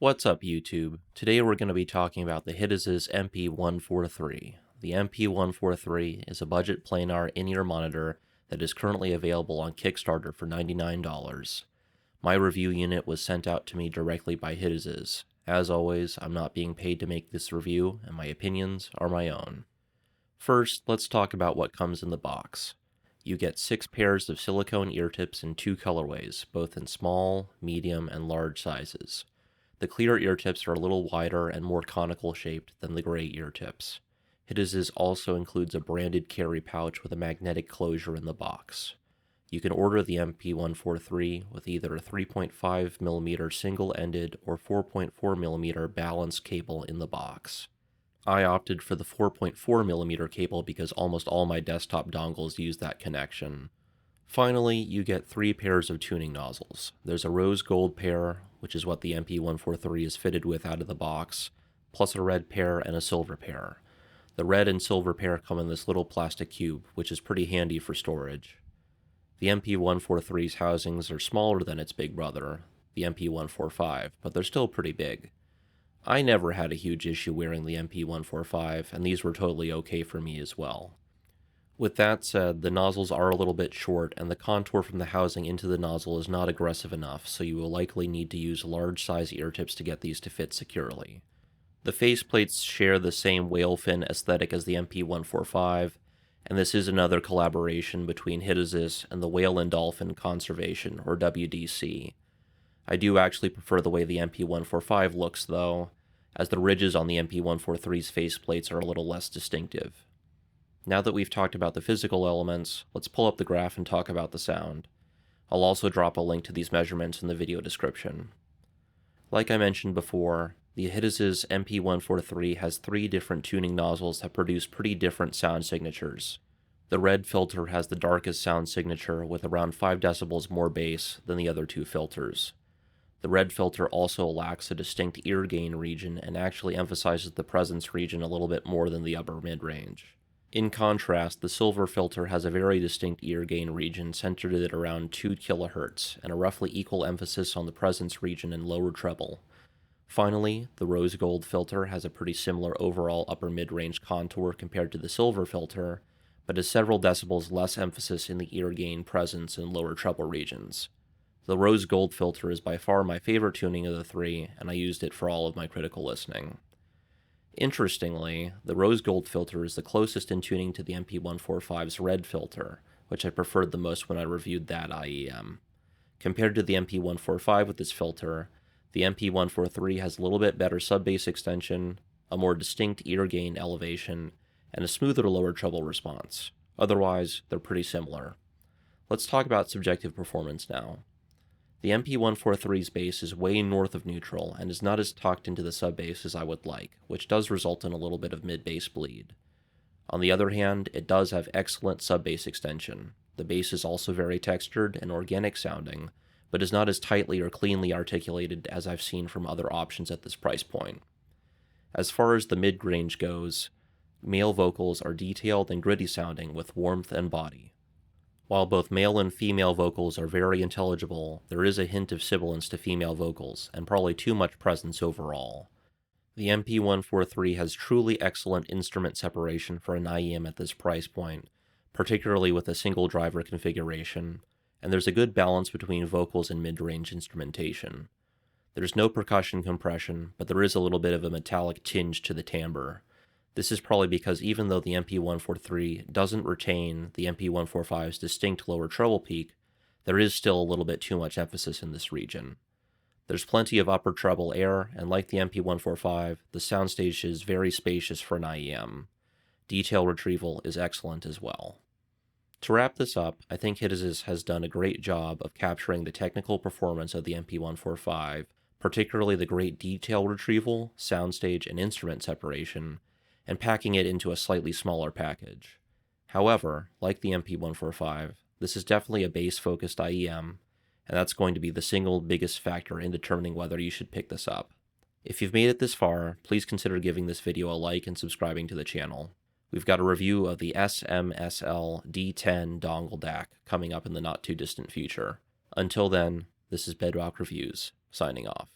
What's up, YouTube? Today we're going to be talking about the Hidizs MP143. The MP143 is a budget planar in-ear monitor that is currently available on Kickstarter for $99. My review unit was sent out to me directly by Hidizs. As always, I'm not being paid to make this review, and my opinions are my own. First, let's talk about what comes in the box. You get 6 pairs of silicone ear tips in 2 colorways, both in small, medium, and large sizes. The clear ear tips are a little wider and more conical shaped than the gray ear tips. Hidizs also includes a branded carry pouch with a magnetic closure in the box. You can order the MP143 with either a 3.5mm single-ended or 4.4mm balanced cable in the box. I opted for the 4.4mm cable because almost all my desktop dongles use that connection. Finally, you get 3 pairs of tuning nozzles. There's a rose gold pair, which is what the MP143 is fitted with out of the box, plus a red pair and a silver pair. The red and silver pair come in this little plastic cube, which is pretty handy for storage. The MP143's housings are smaller than its big brother, the MP145, but they're still pretty big. I never had a huge issue wearing the MP145, and these were totally okay for me as well. With that said, the nozzles are a little bit short, and the contour from the housing into the nozzle is not aggressive enough, so you will likely need to use large size ear tips to get these to fit securely. The faceplates share the same whale fin aesthetic as the MP145, and this is another collaboration between Hidizs and the Whale and Dolphin Conservation, or WDC. I do actually prefer the way the MP145 looks, though, as the ridges on the MP143's faceplates are a little less distinctive. Now that we've talked about the physical elements, let's pull up the graph and talk about the sound. I'll also drop a link to these measurements in the video description. Like I mentioned before, the Hidizs MP143 has 3 different tuning nozzles that produce pretty different sound signatures. The red filter has the darkest sound signature with around 5 decibels more bass than the other 2 filters. The red filter also lacks a distinct ear gain region and actually emphasizes the presence region a little bit more than the upper mid-range. In contrast, the silver filter has a very distinct ear gain region centered at around 2 kHz and a roughly equal emphasis on the presence region and lower treble. Finally, the rose gold filter has a pretty similar overall upper mid-range contour compared to the silver filter, but has several decibels less emphasis in the ear gain, presence, and lower treble regions. The rose gold filter is by far my favorite tuning of the 3, and I used it for all of my critical listening. Interestingly, the rose gold filter is the closest in tuning to the MP145's red filter, which I preferred the most when I reviewed that IEM. Compared to the MP145 with this filter, the MP143 has a little bit better sub-bass extension, a more distinct ear gain elevation, and a smoother lower treble response. Otherwise, they're pretty similar. Let's talk about subjective performance now. The MP143's bass is way north of neutral and is not as tucked into the sub-bass as I would like, which does result in a little bit of mid-bass bleed. On the other hand, it does have excellent sub-bass extension. The bass is also very textured and organic sounding, but is not as tightly or cleanly articulated as I've seen from other options at this price point. As far as the mid-range goes, male vocals are detailed and gritty sounding with warmth and body. While both male and female vocals are very intelligible, there is a hint of sibilance to female vocals, and probably too much presence overall. The MP143 has truly excellent instrument separation for an IEM at this price point, particularly with a single driver configuration, and there's a good balance between vocals and mid-range instrumentation. There's no percussion compression, but there is a little bit of a metallic tinge to the timbre. This is probably because even though the MP143 doesn't retain the MP145's distinct lower treble peak, there is still a little bit too much emphasis in this region. There's plenty of upper treble air, and like the MP145, the soundstage is very spacious for an IEM. Detail retrieval is excellent as well. To wrap this up, I think Hidizs has done a great job of capturing the technical performance of the MP145, particularly the great detail retrieval, soundstage, and instrument separation, and packing it into a slightly smaller package. However, like the MP145, this is definitely a bass-focused IEM, and that's going to be the single biggest factor in determining whether you should pick this up. If you've made it this far, please consider giving this video a like and subscribing to the channel. We've got a review of the SMSL D10 dongle DAC coming up in the not-too-distant future. Until then, this is Bedrock Reviews, signing off.